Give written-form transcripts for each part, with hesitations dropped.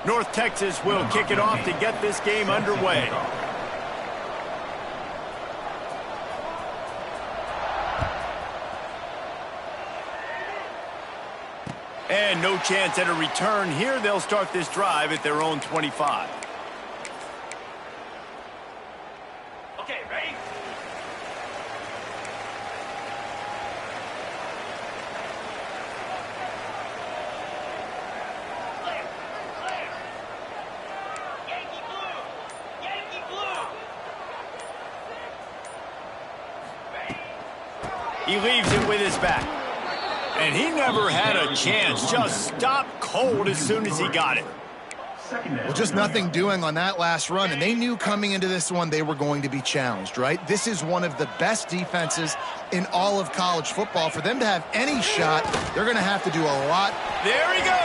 North Texas will kick it off to get this game underway. And no chance at a return here. They'll start this drive at their own 25. Okay, ready? Yankee blue! Yankee blue! He leaves it with his back. And he never had a chance. Just stopped cold as soon as he got it. Well, just nothing doing on that last run, and they knew coming into this one they were going to be challenged, right? This is one of the best defenses in all of college football. For them to have any shot, they're going to have to do a lot. There he goes.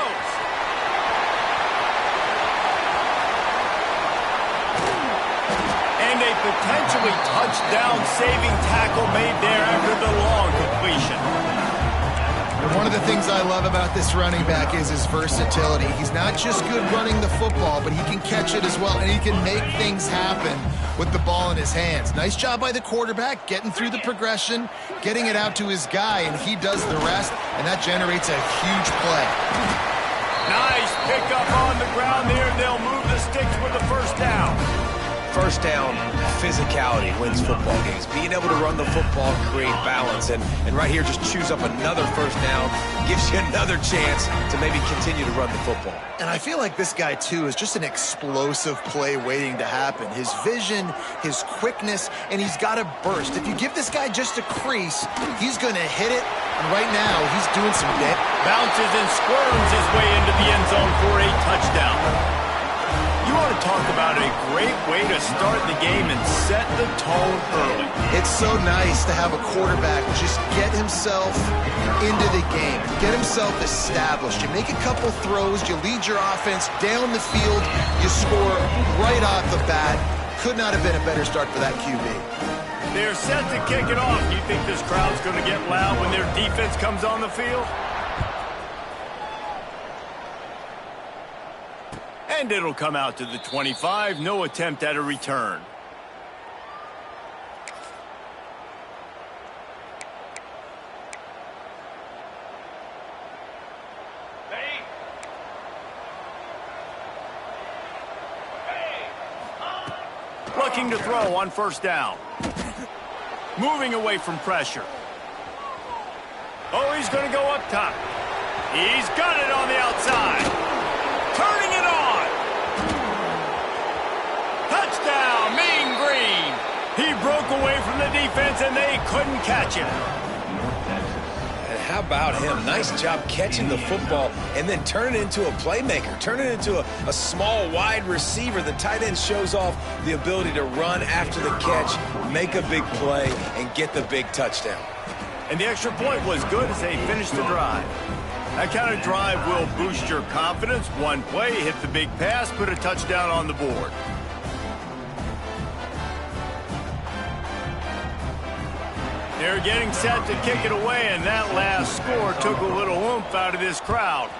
And a potentially touchdown-saving tackle made there after the long completion. One of the things I love about this running back is his versatility. He's not just good running the football, but he can catch it as well, and he can make things happen with the ball in his hands. Nice job by the quarterback, getting through the progression, getting it out to his guy, and he does the rest, and that generates a huge play. Nice pickup on the ground there. They'll move the sticks with the first down. First down, physicality wins football games. Being able to run the football, create balance, and right here just choose up another first down, gives you another chance to maybe continue to run the football. And I feel like this guy, too, is just an explosive play waiting to happen. His vision, his quickness, and he's got a burst. If you give this guy just a crease, he's going to hit it, and right now he's doing some damage. Bounces and squirms his way into the end zone for a touchdown. You want to talk about a great way to start the game and set the tone early. It's so nice to have a quarterback just get himself into the game, get himself established. You make a couple throws, you lead your offense down the field, you score right off the bat. Could not have been a better start for that QB. They're set to kick it off. You think this crowd's going to get loud when their defense comes on the field? And it'll come out to the 25. No attempt at a return. Looking to throw on first down. Moving away from pressure. Oh, he's going to go up top. He's got it on the outside. Turning it on. Touchdown, Mean Green. He broke away from the defense, and they couldn't catch him. And how about him? Nice job catching the football and then turn it into a playmaker. Turn it into a small, wide receiver. The tight end shows off the ability to run after the catch, make a big play, and get the big touchdown. And the extra point was good as they finished the drive. That kind of drive will boost your confidence. One play, hit the big pass, put a touchdown on the board. They're getting set to kick it away, and that last score took a little oomph out of this crowd.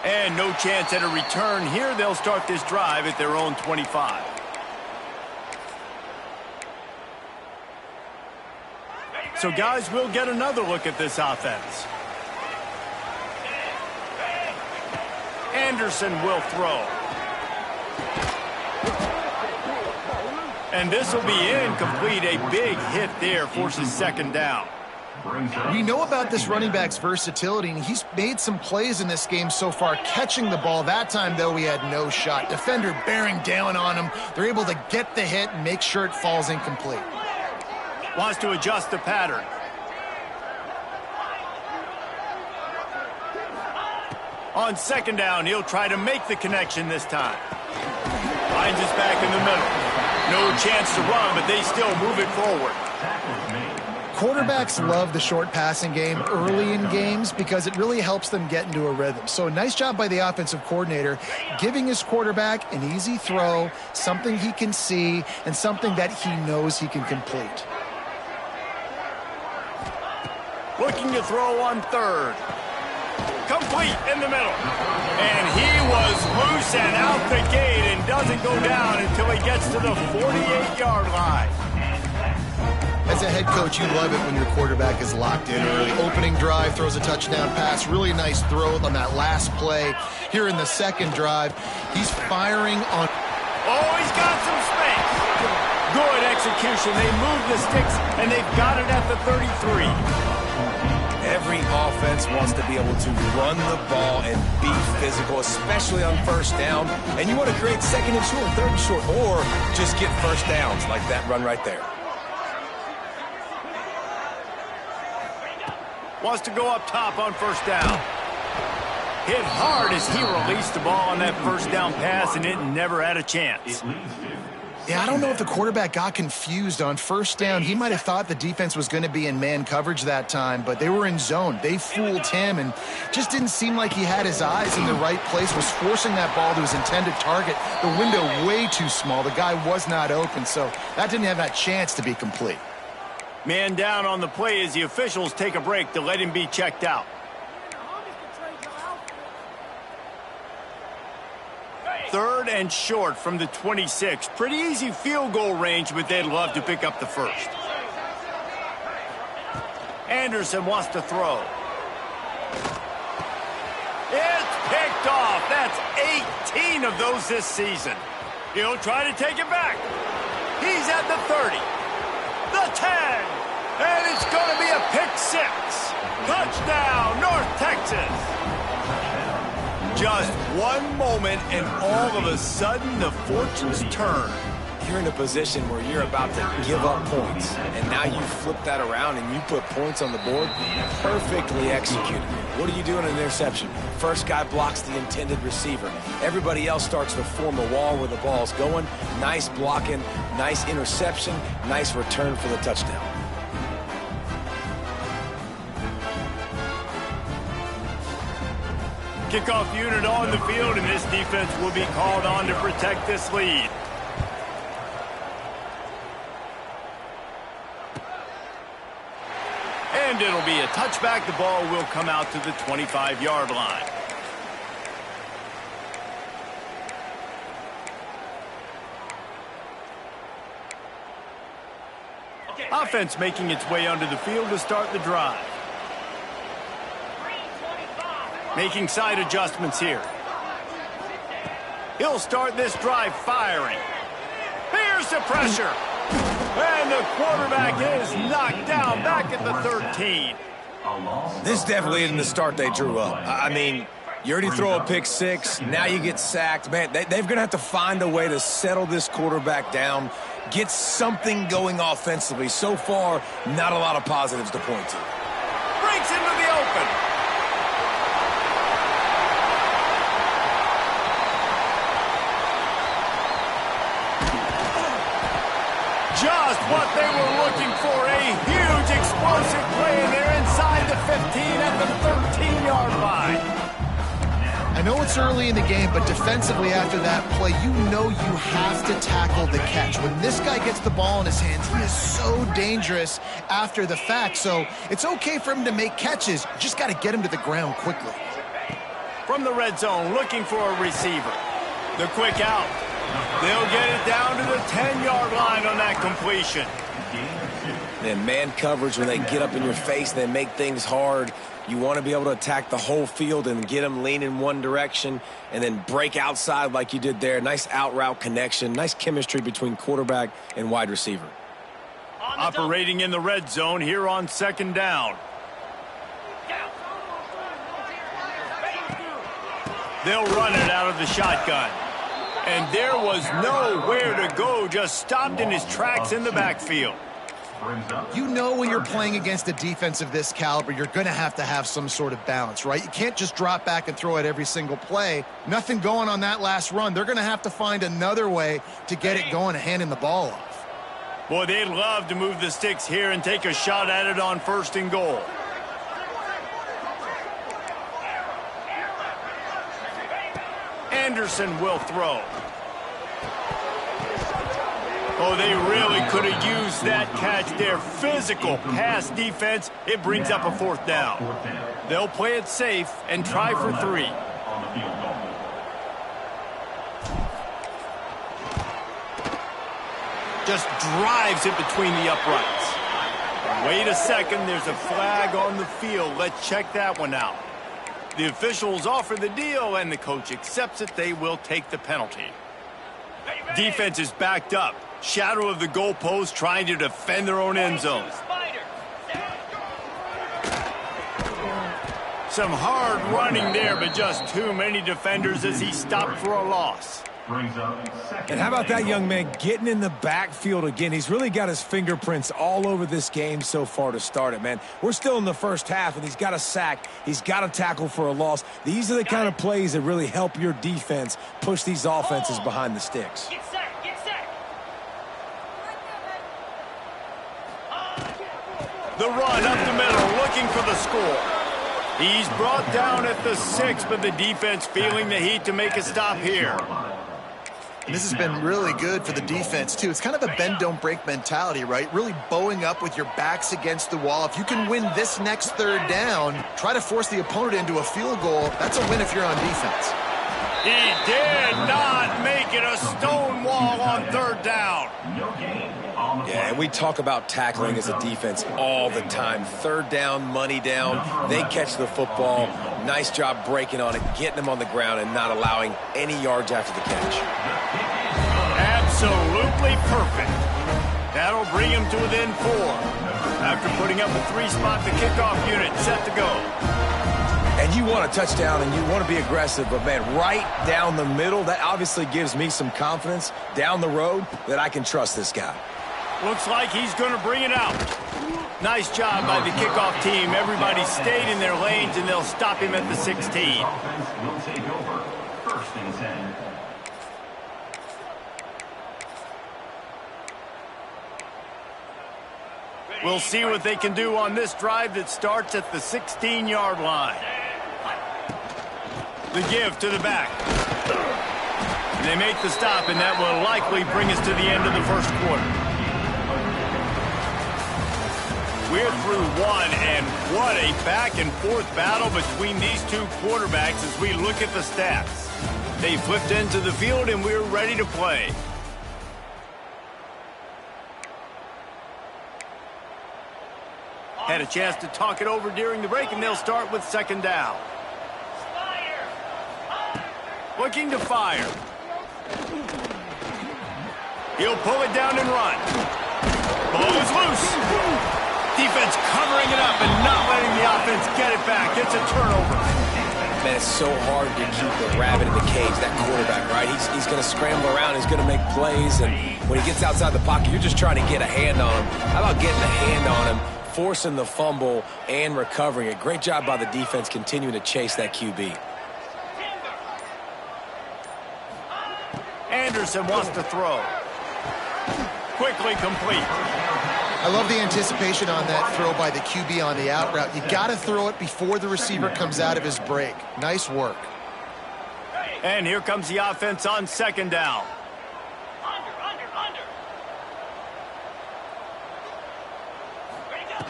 And no chance at a return here. They'll start this drive at their own 25. So, guys, we'll get another look at this offense. Anderson will throw. And this will be incomplete. A big hit there forces second down. We know about this running back's versatility, and he's made some plays in this game so far catching the ball. That time, though, he had no shot. Defender bearing down on him. They're able to get the hit and make sure it falls incomplete. Wants to adjust the pattern. On second down, he'll try to make the connection this time. Finds us back in the middle. No chance to run, but they still move it forward. Quarterbacks love the short passing game early in games because it really helps them get into a rhythm. So nice job by the offensive coordinator giving his quarterback an easy throw, something he can see, and something that he knows he can complete. Looking to throw on third. Complete in the middle. And he was loose and out the gate and doesn't go down until he gets to the 48-yard line. As a head coach, you love it when your quarterback is locked in early. Opening drive, throws a touchdown pass. Really nice throw on that last play. Here in the second drive, he's firing on... Oh, he's got some space. Good execution. They move the sticks, and they've got it at the 33. Every offense wants to be able to run the ball and be physical, especially on first down. And you want to create second and short, third and short, or just get first downs like that run right there. Wants to go up top on first down. Hit hard as he released the ball on that first down pass, and it never had a chance. Yeah, I don't know if the quarterback got confused on first down. He might have thought the defense was going to be in man coverage that time, but they were in zone. They fooled him and just didn't seem like he had his eyes in the right place, was forcing that ball to his intended target. The window way too small. The guy was not open, so that didn't have that chance to be complete. Man down on the play as the officials take a break to let him be checked out. Third and short from the 26. Pretty easy field goal range, but they'd love to pick up the first. Anderson wants to throw. It's picked off. That's 18 of those this season. He'll try to take it back. He's at the 30. The 10. And it's going to be a pick six. Touchdown, North Texas. Just one moment, and all of a sudden, the fortunes turn. You're in a position where you're about to give up points, and now you flip that around and you put points on the board. Perfectly executed. What do you do in an interception? First guy blocks the intended receiver. Everybody else starts to form a wall where the ball's going. Nice blocking, nice interception, nice return for the touchdown. Kickoff unit on the field, and this defense will be called on to protect this lead. And it'll be a touchback. The ball will come out to the 25-yard line. Offense making its way onto the field to start the drive. Making side adjustments here. He'll start this drive firing. Here's the pressure. And the quarterback is knocked down back at the 13. This definitely isn't the start they drew up. I mean, you already throw a pick six. Now you get sacked. Man, they're going to have to find a way to settle this quarterback down, get something going offensively. So far, not a lot of positives to point to. Breaks into the open. Just what they were looking for, a huge explosive play, and they're inside the 15 at the 13-yard line. I know it's early in the game, but defensively after that play, you know you have to tackle the catch. When this guy gets the ball in his hands, he is so dangerous after the fact, so it's okay for him to make catches. You just got to get him to the ground quickly. From the red zone, looking for a receiver. The quick out. They'll get it down to the 10-yard line on that completion. And man coverage, when they get up in your face, they make things hard. You want to be able to attack the whole field and get them leaning one direction and then break outside like you did there. Nice out route connection, nice chemistry between quarterback and wide receiver. Operating in the red zone here on second down. They'll run it out of the shotgun. And there was nowhere to go, just stopped in his tracks in the backfield. You know when you're playing against a defense of this caliber, you're going to have some sort of balance, right? You can't just drop back and throw it every single play. Nothing going on that last run. They're going to have to find another way to get it going and handing the ball off. Boy, they'd love to move the sticks here and take a shot at it on first and goal. Anderson will throw. Oh, they really could have used that catch there. Physical pass defense. It brings up a 4th down. They'll play it safe and try for 3. Just drives it between the uprights. Wait a second, there's a flag on the field. Let's check that one out. The officials offer the deal, and the coach accepts it. They will take the penalty. Defense is backed up. Shadow of the goalpost, trying to defend their own end zone. Some hard running there, but just too many defenders as he stopped for a loss. And how about that young man getting in the backfield again? He's really got his fingerprints all over this game so far to start it, man. We're still in the first half, and he's got a sack. He's got a tackle for a loss. These are the kind of plays that really help your defense push these offenses behind the sticks. Get set, get set. The run up the middle, looking for the score. He's brought down at the 6, but the defense feeling the heat to make a stop here. And this has been really good for the defense, too. It's kind of a bend-don't-break mentality, right? Really bowing up with your backs against the wall. If you can win this next 3rd down, try to force the opponent into a field goal. That's a win if you're on defense. He did not make it a stone wall on 3rd down. Yeah, and we talk about tackling as a defense all the time. 3rd down, money down. They catch the football. Nice job breaking on it, getting them on the ground, and not allowing any yards after the catch. Absolutely perfect. That'll bring him to within 4. After putting up a 3-spot, the kickoff unit set to go. And you want a touchdown, and you want to be aggressive, but, man, right down the middle, that obviously gives me some confidence down the road that I can trust this guy. Looks like he's going to bring it out. Nice job by the kickoff team. Everybody stayed in their lanes, and they'll stop him at the 16. Will take over 1st and 10. We'll see what they can do on this drive that starts at the 16-yard line. The give to the back. And they make the stop, and that will likely bring us to the end of the 1st quarter. We're through 1, and what a back-and-forth battle between these 2 quarterbacks as we look at the stats. They flipped into the field, and we're ready to play. Had a chance to talk it over during the break, and they'll start with 2nd down. Looking to fire. He'll pull it down and run. Ball is loose. Defense covering it up and not letting the offense get it back. It's a turnover. Man, it's so hard to keep the rabbit in the cage, that quarterback, right? He's going to scramble around. He's going to make plays, and when he gets outside the pocket, you're just trying to get a hand on him. How about getting a hand on him, forcing the fumble, and recovering it? Great job by the defense continuing to chase that QB. Anderson wants to throw. Quickly complete. I love the anticipation on that throw by the QB on the out route. You got to throw it before the receiver comes out of his break. Nice work. And here comes the offense on 2nd down. Under. Ready, go.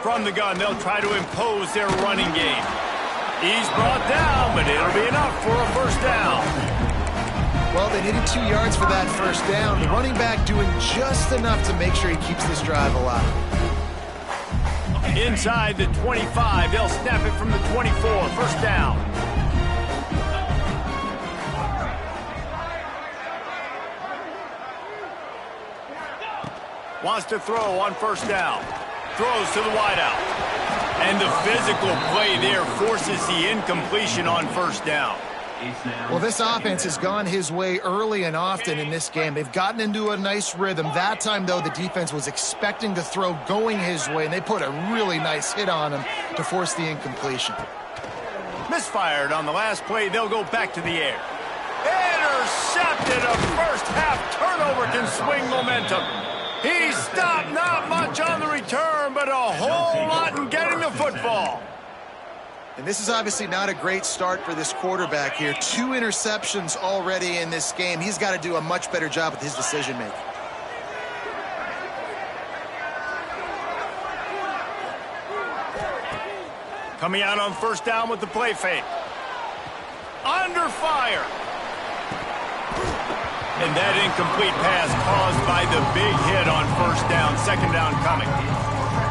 From the gun, they'll try to impose their running game. He's brought down, but it'll be enough for a 1st down. Well, they needed 2 yards for that 1st down. The running back doing just enough to make sure he keeps this drive alive. Inside the 25, they'll snap it from the 24. 1st down. Wants to throw on 1st down. Throws to the wideout. And the physical play there forces the incompletion on 1st down. Well, this offense has gone his way early and often in this game. They've gotten into a nice rhythm. That time, though, the defense was expecting the throw going his way, and they put a really nice hit on him to force the incompletion. Misfired on the last play. They'll go back to the air. Intercepted. A 1st half turnover can swing momentum. He stopped, not much on the return, but a whole lot in getting the football. And this is obviously not a great start for this quarterback here. 2 interceptions already in this game. He's got to do a much better job with his decision-making. Coming out on first down with the play fake. Under fire. And that incomplete pass caused by the big hit on first down. Second down coming.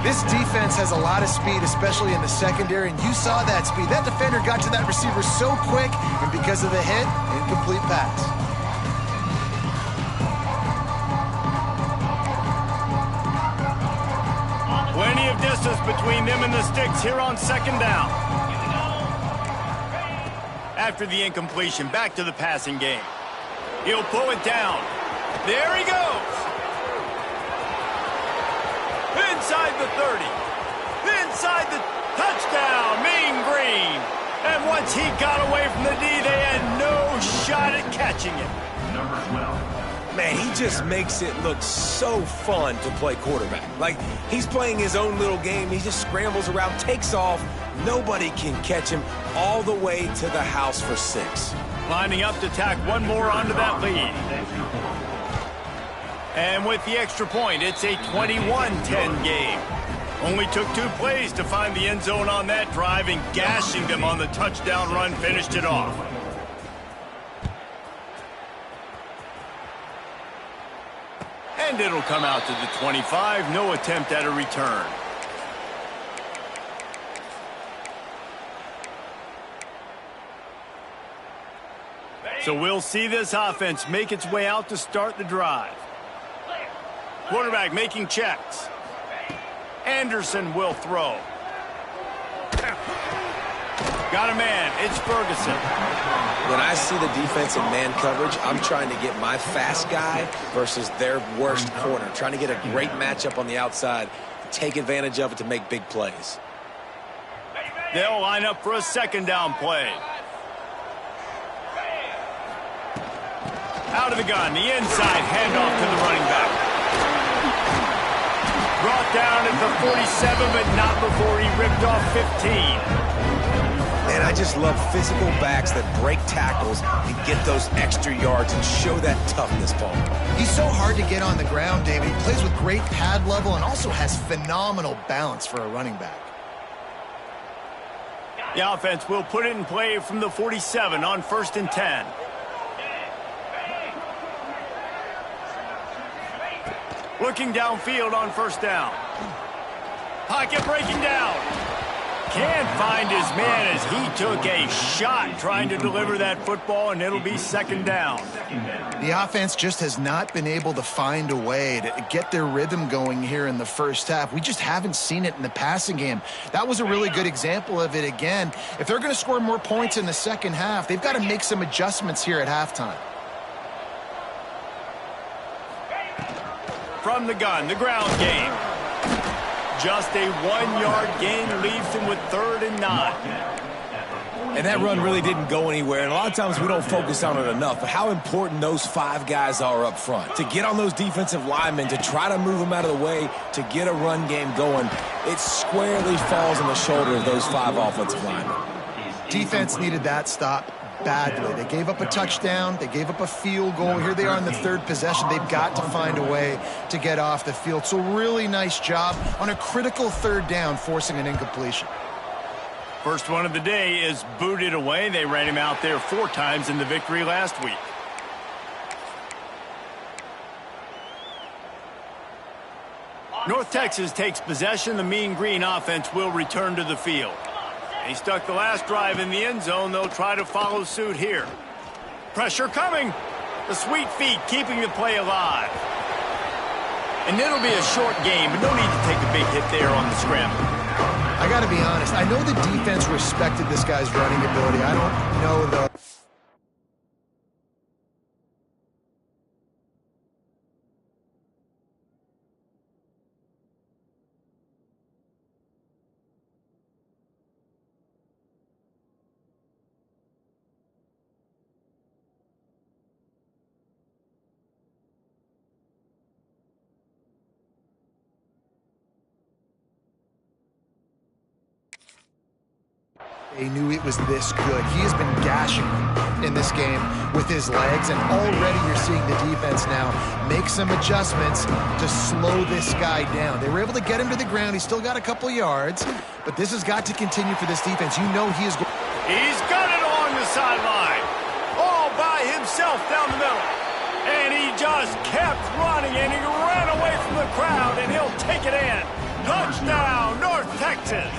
This defense has a lot of speed, especially in the secondary, and you saw that speed. That defender got to that receiver so quick, and because of the hit, incomplete pass. Plenty of distance between them and the sticks here on second down. After the incompletion, back to the passing game. He'll pull it down. There he goes. Inside the 30. Inside the touchdown. Mean Green. And once he got away from the D, they had no shot at catching it. Number 12. Man, he just makes it look so fun to play quarterback. Like, he's playing his own little game. He just scrambles around, takes off. Nobody can catch him all the way to the house for 6. Lining up to tack one more onto that lead. And with the extra point, it's a 21-10 game. Only took 2 plays to find the end zone on that drive, and gashing them on the touchdown run finished it off. And it'll come out to the 25. No attempt at a return. So we'll see this offense make its way out to start the drive. Quarterback making checks. Anderson will throw. Got a man. It's Ferguson. When I see the defense in man coverage, I'm trying to get my fast guy versus their worst corner. Trying to get a great matchup on the outside, take advantage of it to make big plays. They'll line up for a second down play. Out of the gun, the inside handoff to the running back. Brought down at the 47, but not before he ripped off 15. And I just love physical backs that break tackles and get those extra yards and show that toughness, Paul. He's so hard to get on the ground, David. He plays with great pad level and also has phenomenal balance for a running back. The offense will put it in play from the 47 on 1st and 10. Looking downfield on first down. Pocket breaking down. Can't find his man as he took a shot trying to deliver that football, and it'll be second down. The offense just has not been able to find a way to get their rhythm going here in the first half. We just haven't seen it in the passing game. That was a really good example of it again. If they're going to score more points in the second half, they've got to make some adjustments here at halftime. From the gun, the ground game. Just a 1-yard gain leaves him with 3rd and 9. And that run really didn't go anywhere, and a lot of times we don't focus on it enough, but how important those 5 guys are up front. To get on those defensive linemen, to try to move them out of the way, to get a run game going, it squarely falls on the shoulder of those 5 offensive linemen. Defense needed that stop badly. They gave up a touchdown. They gave up a field goal. Here they are in the 3rd possession. They've got to find a way to get off the field. So really nice job on a critical 3rd down, forcing an incompletion. First one of the day is booted away. They ran him out there 4 times in the victory last week. North Texas takes possession. The Mean Green offense will return to the field. He stuck the last drive in the end zone. They'll try to follow suit here. Pressure coming. The sweet feet keeping the play alive. And it'll be a short game, but no need to take a big hit there on the scramble. I got to be honest. I know the defense respected this guy's running ability. I don't know, though. He knew it was this good. He has been gashing in this game with his legs, and already you're seeing the defense now make some adjustments to slow this guy down. They were able to get him to the ground. He's still got a couple yards, but this has got to continue for this defense. You know he is going. He's got it along the sideline, all by himself down the middle. And he just kept running, and he ran away from the crowd, and he'll take it in. Touchdown, North Texas.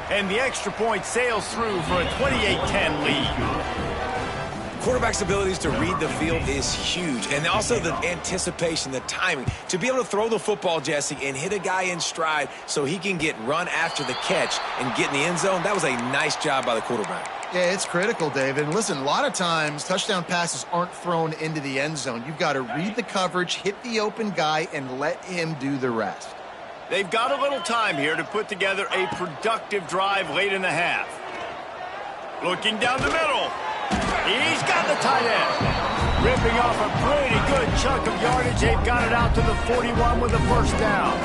And the extra point sails through for a 28-10 lead. Quarterback's abilities to read the field is huge, and also the anticipation, the timing. To be able to throw the football, Jesse, and hit a guy in stride so he can get run after the catch and get in the end zone, that was a nice job by the quarterback. Yeah, it's critical, David. And listen, a lot of times touchdown passes aren't thrown into the end zone. You've got to read the coverage, hit the open guy, and let him do the rest. They've got a little time here to put together a productive drive late in the half. Looking down the middle. He's got the tight end. Ripping off a pretty good chunk of yardage. They've got it out to the 41 with a first down.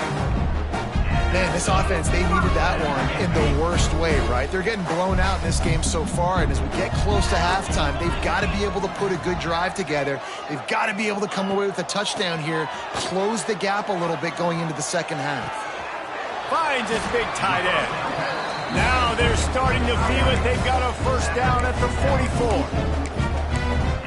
Man, this offense, they needed that one in the worst way, right? They're getting blown out in this game so far, and as we get close to halftime, they've got to be able to put a good drive together. They've got to be able to come away with a touchdown here, close the gap a little bit going into the second half. Finds his big tight end. Now they're starting to feel it. They've got a first down at the 44.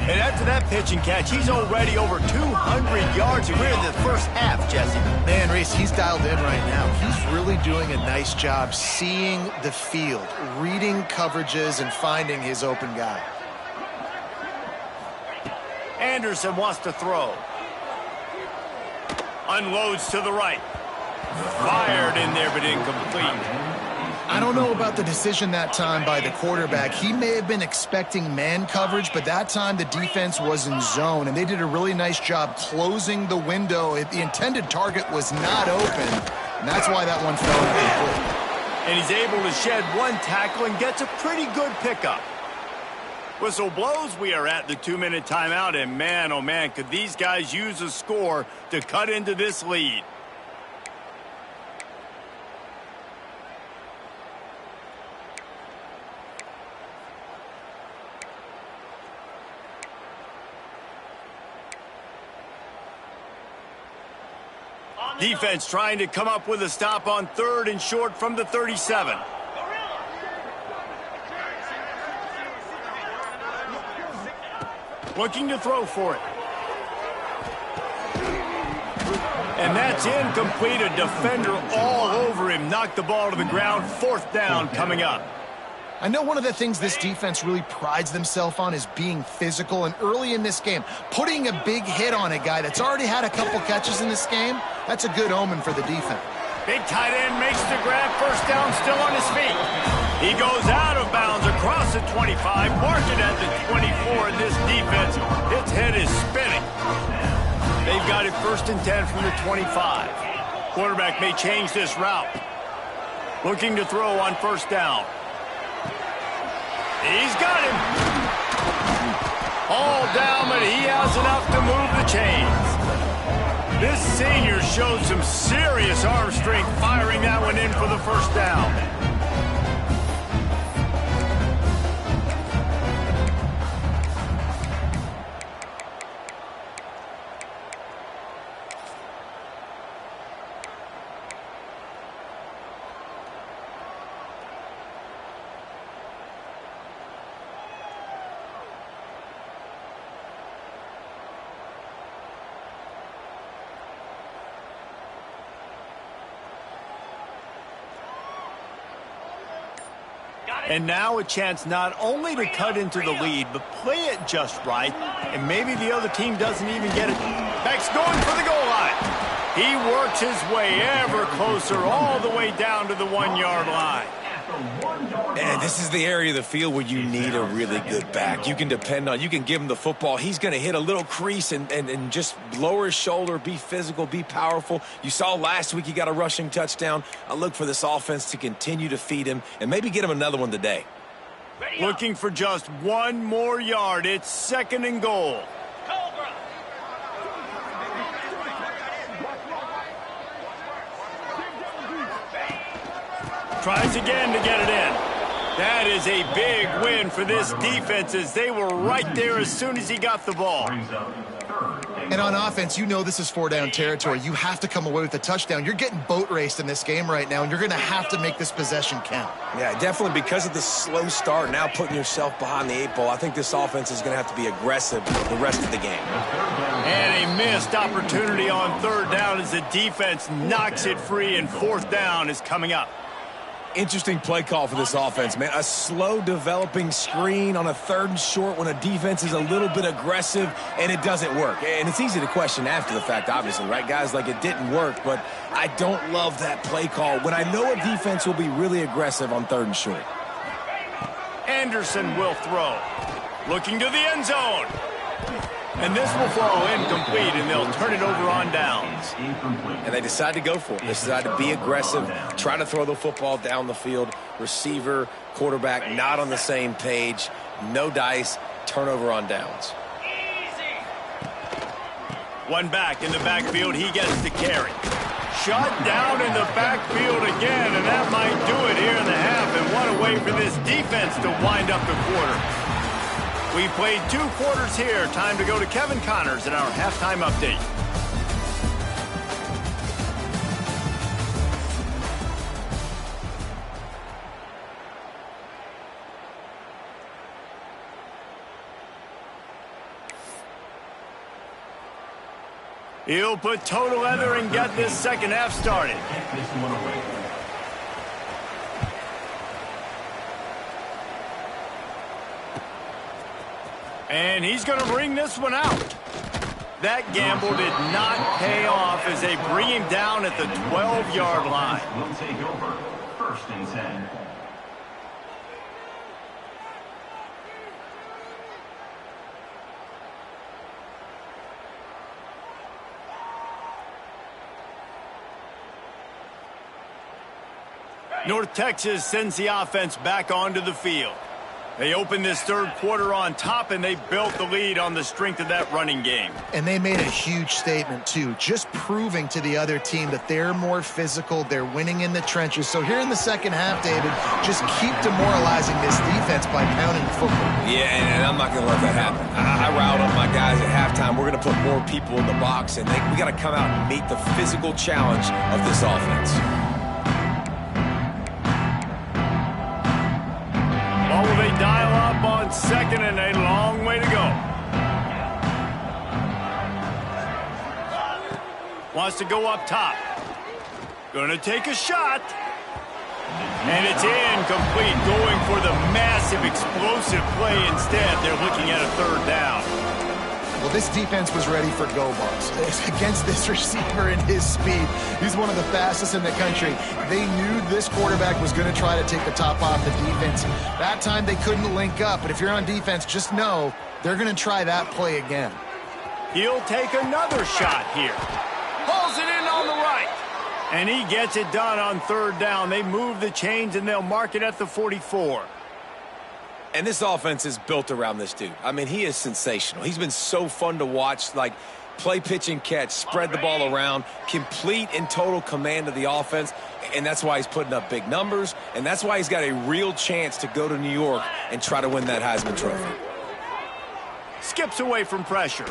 And after that pitch and catch, he's already over 200 yards, and we're in the first half, Jesse. Man, Reese, he's dialed in right now. He's really doing a nice job seeing the field, reading coverages, and finding his open guy. Anderson wants to throw. Unloads to the right. Fired in there, but incomplete. I don't know about the decision that time by the quarterback. He may have been expecting man coverage, but that time the defense was in zone, and they did a really nice job closing the window. The intended target was not open, and that's why that one fell incomplete. And he's able to shed one tackle and gets a pretty good pickup. Whistle blows. We are at the 2-minute timeout, and man, oh man, could these guys use a score to cut into this lead. Defense trying to come up with a stop on 3rd and short from the 37. Looking to throw for it. And that's incomplete. A defender all over him. Knocked the ball to the ground. 4th down coming up. I know one of the things this defense really prides themselves on is being physical, and early in this game, putting a big hit on a guy that's already had a couple catches in this game, that's a good omen for the defense. Big tight end makes the grab. First down, still on his feet. He goes out of bounds across the 25, marked it at the 24, and this defense, its head is spinning. They've got it 1st and 10 from the 25. Quarterback may change this route. Looking to throw on 1st down. He's got him. All down, but he has enough to move the chains. This senior showed some serious arm strength firing that one in for the first down. And now a chance not only to cut into the lead, but play it just right, and maybe the other team doesn't even get it. Beck's going for the goal line. He works his way ever closer all the way down to the 1-yard line. And this is the area of the field where you need a really good back. You can depend on, you can give him the football. He's going to hit a little crease and just lower his shoulder, be physical, be powerful. You saw last week he got a rushing touchdown. I look for this offense to continue to feed him and maybe get him another one today. Looking for just 1 more yard. It's 2nd and goal. Tries again to get it in. That is a big win for this defense as they were right there as soon as he got the ball. And on offense, you know this is 4-down territory. You have to come away with a touchdown. You're getting boat raced in this game right now, and you're going to have to make this possession count. Yeah, definitely because of the slow start, now putting yourself behind the 8 ball, I think this offense is going to have to be aggressive the rest of the game. And a missed opportunity on 3rd down as the defense knocks it free, and 4th down is coming up. Interesting play call for this offense, man. A slow developing screen on a 3rd and short when a defense is a little bit aggressive and it doesn't work. And it's easy to question after the fact, obviously, right, guys? Like, it didn't work, but I don't love that play call when I know a defense will be really aggressive on 3rd and short. Anderson will throw. Looking to the end zone. And this will fall incomplete, and they'll turn it over on downs. And they decide to go for it. They decide to be aggressive, try to throw the football down the field. Receiver, quarterback, not on the same page. No dice, turnover on downs. One back in the backfield, he gets the carry. Shut down in the backfield again, and that might do it here in the half. And what a way for this defense to wind up the quarter. We played 2 quarters here. Time to go to Kevin Connors in our halftime update. He'll put toe to leather and get this second half started. And he's going to bring this one out. That gamble did not pay off as they bring him down at the 12-yard line. We'll take over 1st and 10. North Texas sends the offense back onto the field. They opened this 3rd quarter on top, and they built the lead on the strength of that running game. And they made a huge statement, too, just proving to the other team that they're more physical, they're winning in the trenches. So here in the second half, David, just keep demoralizing this defense by pounding the football. Yeah, and I'm not going to let that happen. I riled up my guys at halftime. We're going to put more people in the box, and we got to come out and meet the physical challenge of this offense. Will they dial up on 2nd and a long way to go? Wants to go up top. Gonna take a shot. And it's incomplete, going for the massive explosive play instead. They're looking at a 3rd down. Well, this defense was ready for go balls against this receiver and his speed. He's one of the fastest in the country. They knew this quarterback was going to try to take the top off the defense. That time they couldn't link up, but if you're on defense, just know they're going to try that play again. He'll take another shot here. Pulls it in on the right. And he gets it done on 3rd down. They move the chains, and they'll mark it at the 44. And this offense is built around this dude. I mean, he is sensational. He's been so fun to watch, like play, pitch, and catch, spread the ball around, complete and total command of the offense, and that's why he's putting up big numbers, and that's why he's got a real chance to go to New York and try to win that Heisman Trophy. Skips away from pressure.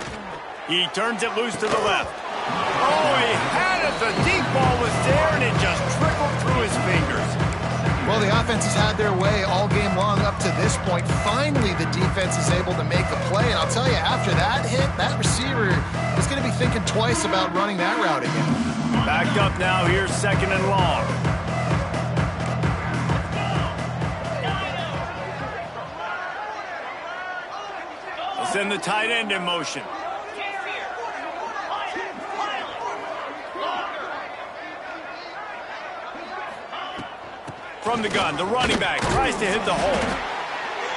He turns it loose to the left. Oh, he had it. The deep ball was there, and it just trickled through his fingers. Well, the offense has had their way all game long up to this point. Finally, the defense is able to make a play. And I'll tell you, after that hit, that receiver is going to be thinking twice about running that route again. Backed up now. Here's 2nd and long. They'll send the tight end in motion. From the gun, the running back tries to hit the hole.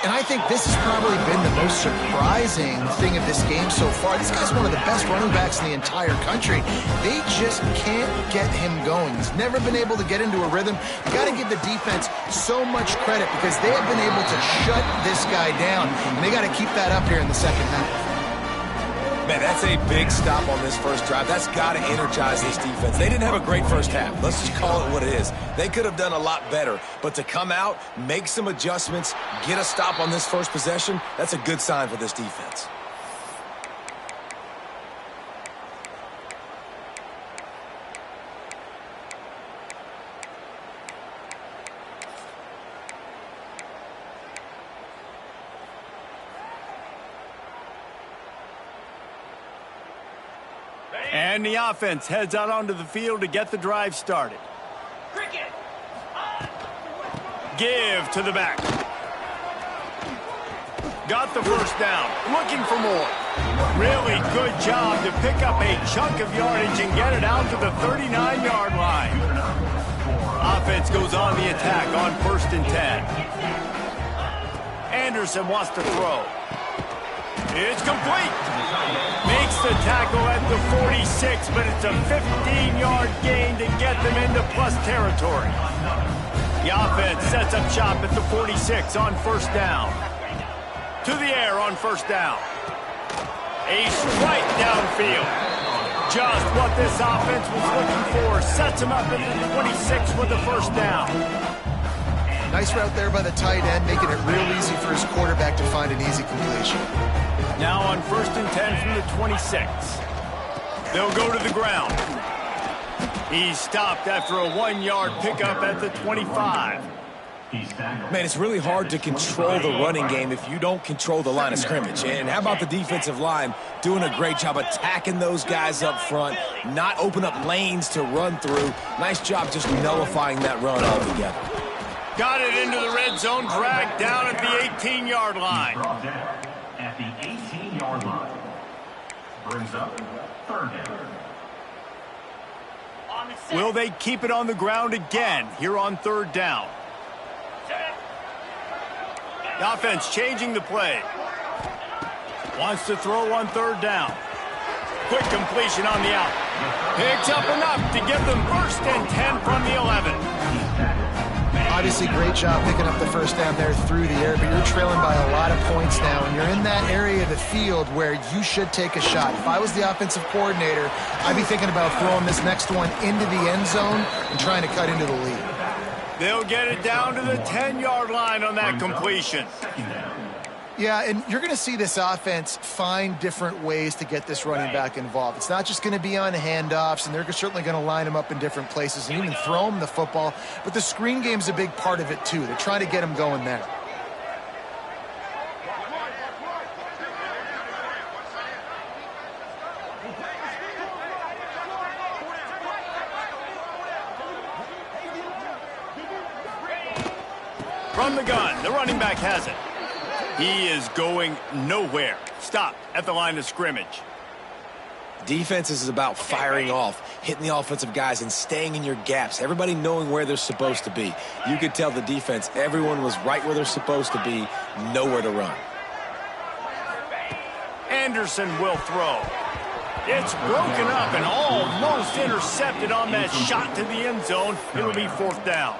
And I think this has probably been the most surprising thing of this game so far. This guy's one of the best running backs in the entire country. They just can't get him going. He's never been able to get into a rhythm. You got to give the defense so much credit because they have been able to shut this guy down. And they got to keep that up here in the second half. Man, that's a big stop on this first drive. That's got to energize this defense. They didn't have a great first half. Let's just call it what it is. They could have done a lot better. But to come out, make some adjustments, get a stop on this first possession, that's a good sign for this defense. And the offense heads out onto the field to get the drive started. Cricket. Give to the back. Got the first down. Looking for more. Really good job to pick up a chunk of yardage and get it out to the 39-yard line. Offense goes on the attack on 1st and 10. Anderson wants to throw. It's complete. Makes the tackle at the 46, but it's a 15-yard gain to get them into plus territory. The offense sets up shop at the 46 on 1st down. To the air on 1st down. A strike downfield. Just what this offense was looking for. Sets him up at the 26 with the 1st down. Nice route there by the tight end, making it real easy for his quarterback to find an easy completion. Now on 1st and 10 from the 26. They'll go to the ground. He's stopped after a 1-yard pickup at the 25. Man, it's really hard to control the running game if you don't control the line of scrimmage. And how about the defensive line doing a great job attacking those guys up front, not open up lanes to run through. Nice job just nullifying that run altogether. Got it into the red zone, dragged down at the 18-yard line. At the 18-yard line. Brings up 3rd down. Will they keep it on the ground again here on 3rd down? The offense changing the play. Wants to throw on 3rd down. Quick completion on the out. Picks up enough to give them 1st and 10 from the 11. Obviously, great job picking up the 1st down there through the air, but you're trailing by a lot of points now, and you're in that area of the field where you should take a shot. If I was the offensive coordinator, I'd be thinking about throwing this next one into the end zone and trying to cut into the lead. They'll get it down to the 10-yard line on that completion. Yeah, and you're going to see this offense find different ways to get this running back involved. It's not just going to be on handoffs, and they're certainly going to line him up in different places and even throw him the football. But the screen game's a big part of it, too. They're trying to get him going there. From the gun, the running back has it. He is going nowhere. Stop at the line of scrimmage. Defense is about firing off, hitting the offensive guys, and staying in your gaps. Everybody knowing where they're supposed to be. You could tell the defense, everyone was right where they're supposed to be, nowhere to run. Anderson will throw. It's broken up and almost intercepted on that shot to the end zone. It'll be 4th down.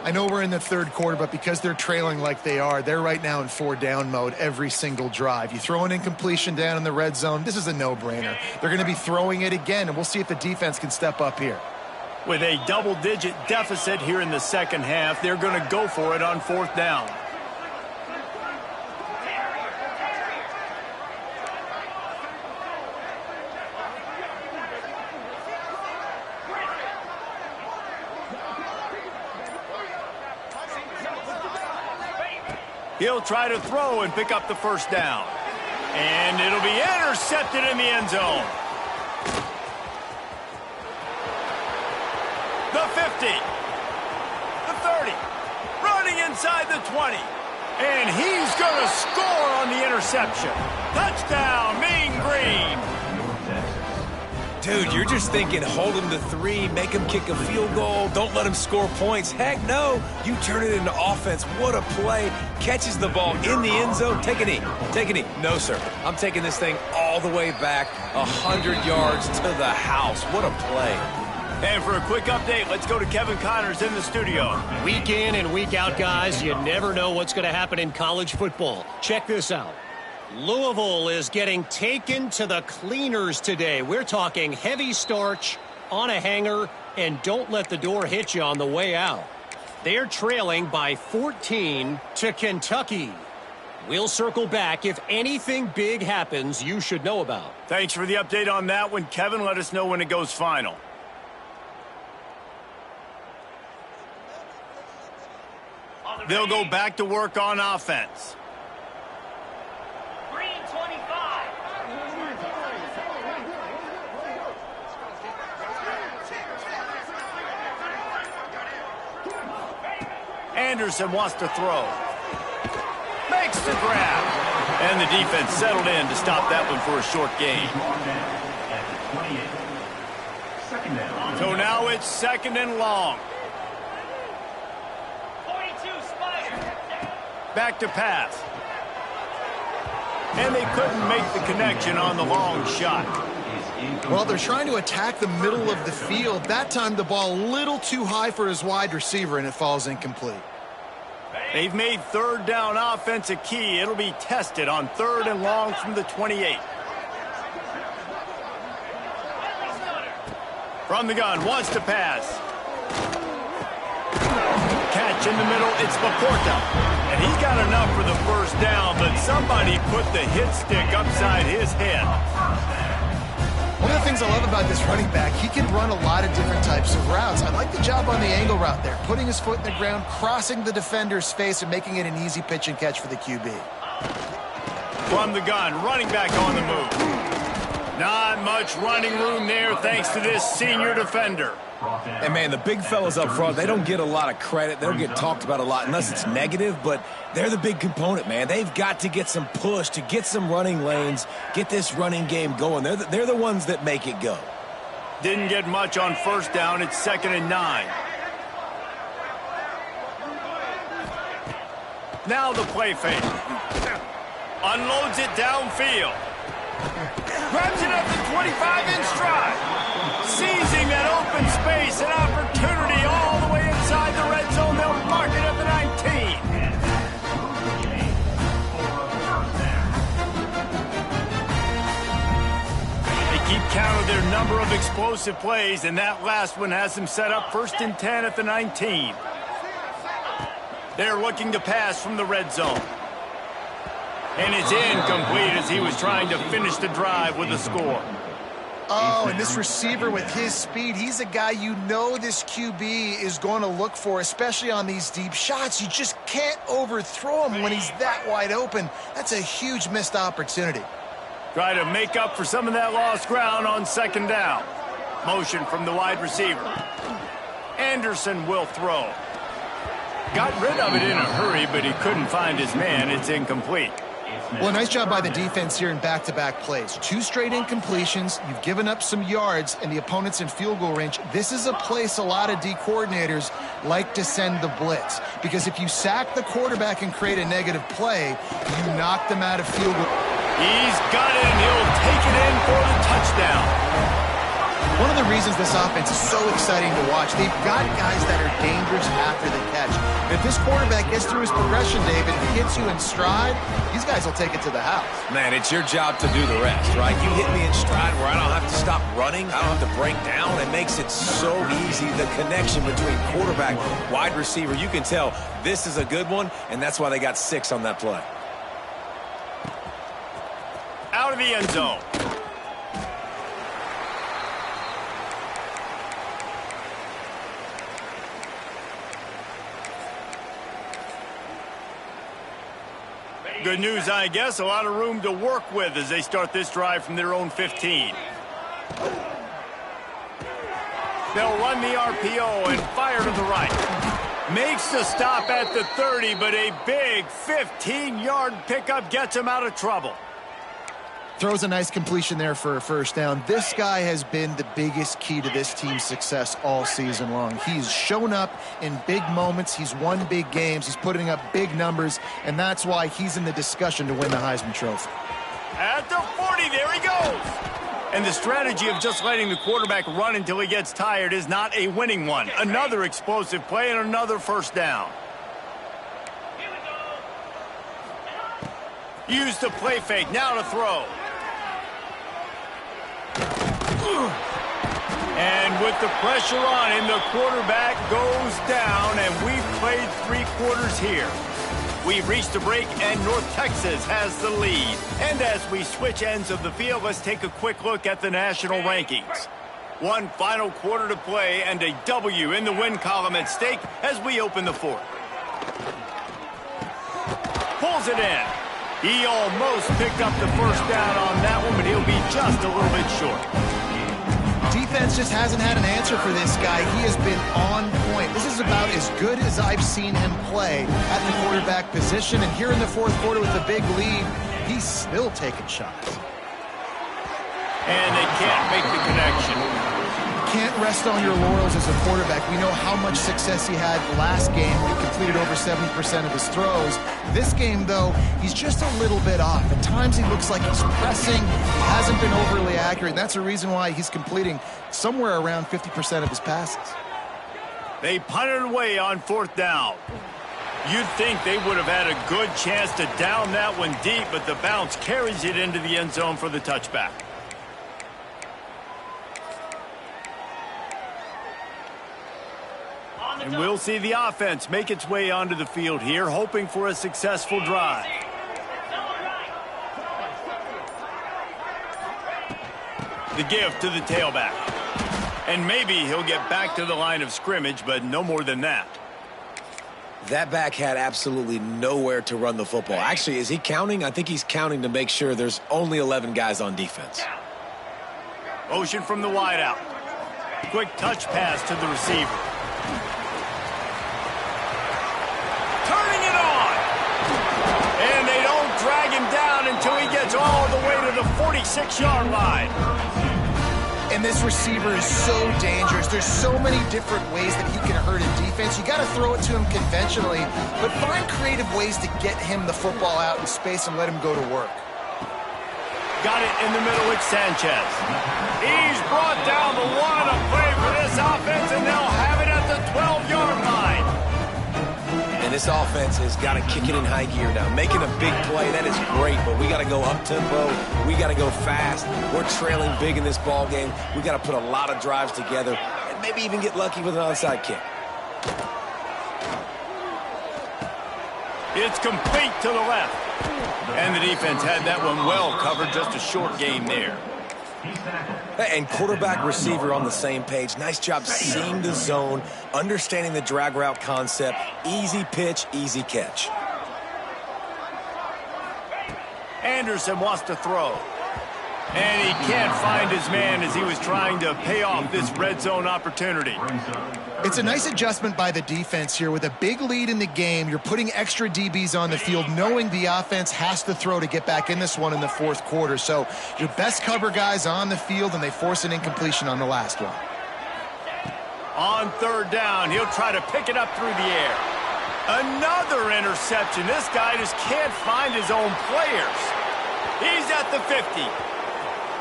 I know we're in the 3rd quarter, but because they're trailing like they are, they're right now in 4-down mode every single drive. You throw an incompletion down in the red zone, this is a no-brainer. They're going to be throwing it again, and we'll see if the defense can step up here. With a double-digit deficit here in the 2nd half, they're going to go for it on 4th down. He'll try to throw and pick up the 1st down. And it'll be intercepted in the end zone. The 50. The 30. Running inside the 20. And he's going to score on the interception. Touchdown, Mean Green. Dude, you're just thinking hold him to 3, make him kick a field goal, don't let him score points. Heck no, you turn it into offense. What a play. Catches the ball in the end zone. Take a knee. Take a knee. No, sir. I'm taking this thing all the way back 100 yards to the house. What a play. And for a quick update, let's go to Kevin Connors in the studio. Week in and week out, guys, you never know what's going to happen in college football. Check this out. Louisville is getting taken to the cleaners today. We're talking heavy starch on a hanger, and don't let the door hit you on the way out. They're trailing by 14 to Kentucky. We'll circle back if anything big happens you should know about. Thanks for the update on that one, Kevin. Let us know when it goes final. They'll go back to work on offense. Green 25. Anderson wants to throw. Makes the grab. And the defense settled in to stop that one for a short gain. So now it's 2nd and long. 42 Spider. Back to pass. And they couldn't make the connection on the long shot. Well, they're trying to attack the middle of the field. That time the ball a little too high for his wide receiver, and it falls incomplete. They've made 3rd down offense a key. It'll be tested on 3rd and long from the 28. From the gun, wants to pass. Catch in the middle, it's Laporta. And he got enough for the 1st down, but somebody put the hit stick upside his head. One of the things I love about this running back, he can run a lot of different types of routes. I like the job on the angle route there, putting his foot in the ground, crossing the defender's face, and making it an easy pitch and catch for the QB. From the gun, running back on the move. Not much running room there thanks to this senior defender. And, man, the big fellas up front, they don't get a lot of credit. They don't get talked about a lot unless it's negative, but they're the big component, man. They've got to get some push to get some running lanes, get this running game going. They're the ones that make it go. Didn't get much on 1st down. It's 2nd and 9. Now the play fake. Unloads it downfield. Grabs it up to 25 in stride. Seizing that open space, an opportunity all the way inside the red zone. They'll mark it at the 19. They keep count of their number of explosive plays, and that last one has them set up 1st and 10 at the 19. They're looking to pass from the red zone. And it's incomplete as he was trying to finish the drive with a score. Oh, and this receiver with his speed, he's a guy you know this QB is going to look for, especially on these deep shots. You just can't overthrow him when he's that wide open. That's a huge missed opportunity. Try to make up for some of that lost ground on 2nd down. Motion from the wide receiver. Anderson will throw. Got rid of it in a hurry, but he couldn't find his man. It's incomplete. Well, nice job by the defense here in back-to-back plays. 2 straight incompletions. You've given up some yards, and the opponent's in field goal range. This is a place a lot of D coordinators like to send the blitz, because if you sack the quarterback and create a negative play, you knock them out of field goal. He's got it, and he'll take it in for the touchdown. One of the reasons this offense is so exciting to watch, they've got guys that are dangerous after the catch. And if this quarterback gets through his progression, David, and hits you in stride, these guys will take it to the house. Man, it's your job to do the rest, right? You hit me in stride where I don't have to stop running. I don't have to break down. It makes it so easy. The connection between quarterback, wide receiver, you can tell this is a good one, and that's why they got 6 on that play. Out of the end zone. Good news, I guess. A lot of room to work with as they start this drive from their own 15. They'll run the RPO and fire to the right. Makes the stop at the 30, but a big 15-yard pickup gets him out of trouble. Throws a nice completion there for a 1st down. This guy has been the biggest key to this team's success all season long. He's shown up in big moments. He's won big games. He's putting up big numbers, and that's why he's in the discussion to win the Heisman Trophy. At the 40, there he goes. And the strategy of just letting the quarterback run until he gets tired is not a winning one. Another explosive play and another 1st down. Use the play fake, now to throw. And with the pressure on him, the quarterback goes down, and we've played 3 quarters here. We've reached a break, and North Texas has the lead. And as we switch ends of the field, let's take a quick look at the national rankings. One final quarter to play, and a W in the win column at stake as we open the 4th. Pulls it in. He almost picked up the first down on that one, but he'll be just a little bit short. Defense just hasn't had an answer for this guy. He has been on point. This is about as good as I've seen him play at the quarterback position. And here in the 4th quarter with a big lead, he's still taking shots. And they can't make the connection. Can't rest on your laurels as a quarterback. We know how much success he had last game. He completed over 70% of his throws. This game, though, he's just a little bit off. At times he looks like he's pressing. He hasn't been overly accurate. And that's the reason why he's completing somewhere around 50% of his passes. They punted away on 4th down. You'd think they would have had a good chance to down that one deep, but the bounce carries it into the end zone for the touchback. And we'll see the offense make its way onto the field here, hoping for a successful drive. The give to the tailback. And maybe he'll get back to the line of scrimmage, but no more than that. That back had absolutely nowhere to run the football. Actually, is he counting? I think he's counting to make sure there's only 11 guys on defense. Motion from the wideout. Quick touch pass to the receiver. Drag him down until he gets all the way to the 46-yard line. And this receiver is so dangerous. There's so many different ways that he can hurt a defense. You got to throw it to him conventionally, but find creative ways to get him the football out in space and let him go to work. Got it in the middle with Sanchez. He's brought down the one to play for this offense, and they'll have it at the 12-yard line. And this offense has got to kick it in high gear now. Making a big play, that is great, but we got to go up-tempo. We got to go fast. We're trailing big in this ball game. We got to put a lot of drives together and maybe even get lucky with an onside kick. It's complete to the left. And the defense had that one well covered. Just a short game there. And quarterback receiver on the same page. Nice job seeing the zone, understanding the drag route concept. Easy pitch, easy catch. Anderson wants to throw. And he can't find his man as he was trying to pay off this red zone opportunity. It's a nice adjustment by the defense here. With a big lead in the game, you're putting extra DBs on the field, knowing the offense has to throw to get back in this one in the 4th quarter. So your best cover guys on the field, and they force an incompletion on the last one. On 3rd down, he'll try to pick it up through the air. Another interception. This guy just can't find his own players. He's at the 50.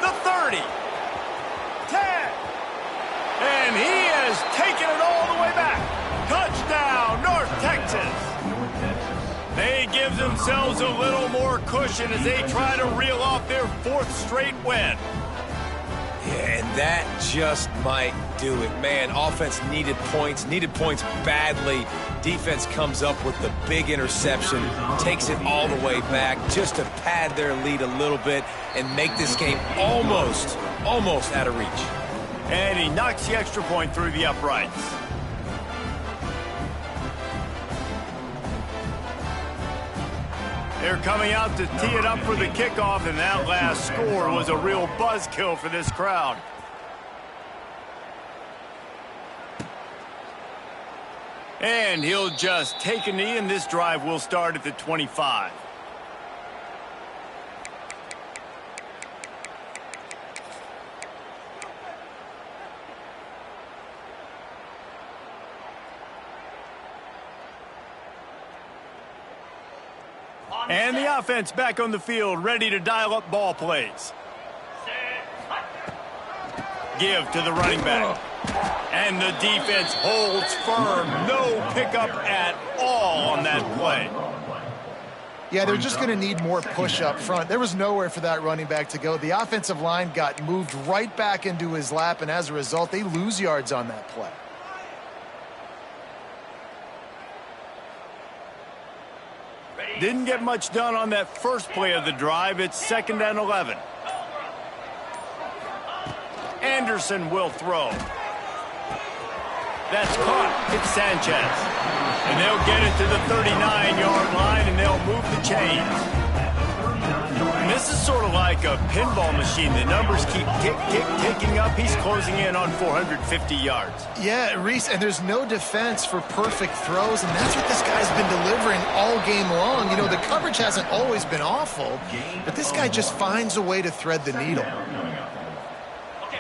The 30, 10, and he has taken it all the way back. Touchdown, North Texas. They give themselves a little more cushion as they try to reel off their 4th straight win. Yeah, and that just might do it. Man, offense needed points badly. Defense comes up with the big interception, takes it all the way back just to pad their lead a little bit and make this game almost out of reach. And he knocks the extra point through the uprights. They're coming out to tee it up for the kickoff, and that last score was a real buzzkill for this crowd. And he'll just take a knee, and this drive will start at the 25. And the offense back on the field, ready to dial up ball plays. Give to the running back. And the defense holds firm. No pickup at all on that play. Yeah, they're just going to need more push up front. There was nowhere for that running back to go. The offensive line got moved right back into his lap, and as a result, they lose yards on that play. Didn't get much done on that first play of the drive. It's 2nd and 11. Anderson will throw. That's caught. It's Sanchez. And they'll get it to the 39-yard line, and they'll move the chains. And this is sort of like a pinball machine. The numbers keep ticking up. He's closing in on 450 yards. Yeah, Reese, and there's no defense for perfect throws, and that's what this guy's been delivering all game long. You know, the coverage hasn't always been awful, but this guy just finds a way to thread the needle.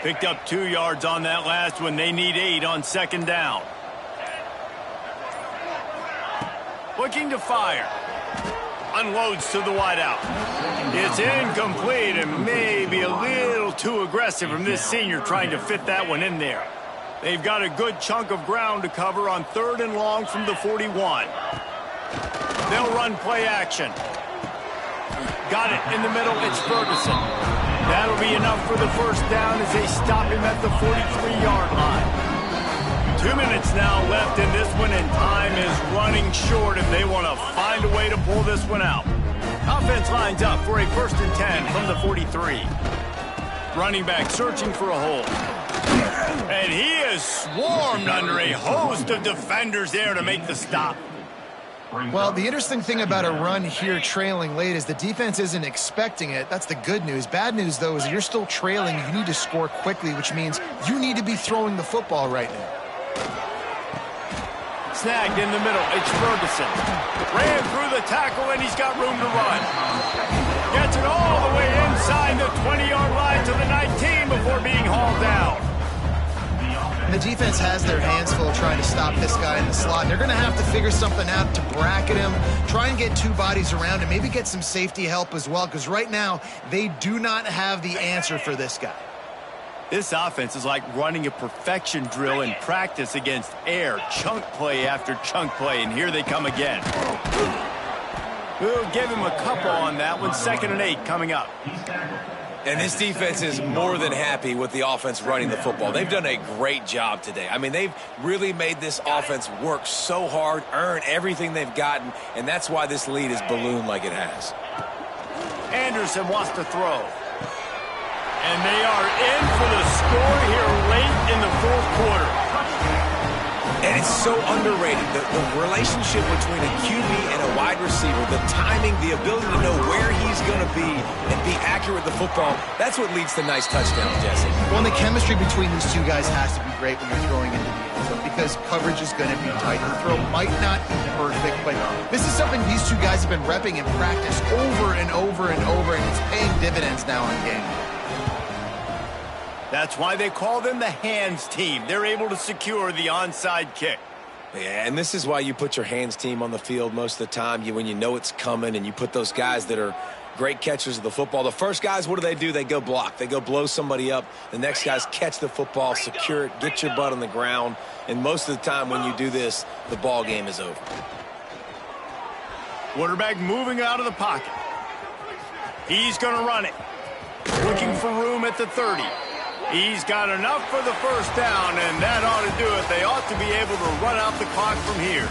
Picked up 2 yards on that last one. They need 8 on 2nd down. Looking to fire. Unloads to the wideout. It's incomplete and maybe a little too aggressive from this senior trying to fit that one in there. They've got a good chunk of ground to cover on 3rd and long from the 41. They'll run play action. Got it in the middle. It's Ferguson. That'll be enough for the first down as they stop him at the 43-yard line. 2 minutes now left in this one, and time is running short if they want to find a way to pull this one out. Offense lines up for a 1st and 10 from the 43. Running back searching for a hole. And he is swarmed under a host of defenders there to make the stop. Well, the interesting thing about a run here trailing late is the defense isn't expecting it. That's the good news. Bad news, though, is you're still trailing. You need to score quickly, which means you need to be throwing the football right now. Snagged in the middle. It's Ferguson. Ran through the tackle, and he's got room to run. Gets it all the way inside the 20-yard line to the 19 before being hauled down. The defense has their hands full trying to stop this guy in the slot. They're going to have to figure something out to bracket him, try and get 2 bodies around him, maybe get some safety help as well, because right now they do not have the answer for this guy. This offense is like running a perfection drill in practice against air, chunk play after chunk play, and here they come again. We'll give him a couple on that one. 2nd and 8 coming up. And this defense is more than happy with the offense running the football. They've done a great job today. I mean, they've really made this offense work so hard, earn everything they've gotten, and that's why this lead is ballooned like it has. Anderson wants to throw. And they are in for the score here late in the 4th quarter. And it's so underrated. The relationship between a QB and a wide receiver, the timing, the ability to know where he's going to be and be accurate with the football, that's what leads to nice touchdowns, Jesse. Well, and the chemistry between these 2 guys has to be great when you're throwing into the end zone because coverage is going to be tight. The throw might not be perfect, but this is something these 2 guys have been repping in practice over and over and over, and it's paying dividends now in game. That's why they call them the hands team. They're able to secure the onside kick. Yeah, and this is why you put your hands team on the field most of the time when you know it's coming, and you put those guys that are great catchers of the football. The first guys, what do? They go block. They go blow somebody up. The next guys catch the football, secure it, get your butt on the ground. And most of the time when you do this, the ball game is over. Quarterback moving out of the pocket. He's going to run it. Looking for room at the 30. He's got enough for the first down, and that ought to do it. They ought to be able to run out the clock from here.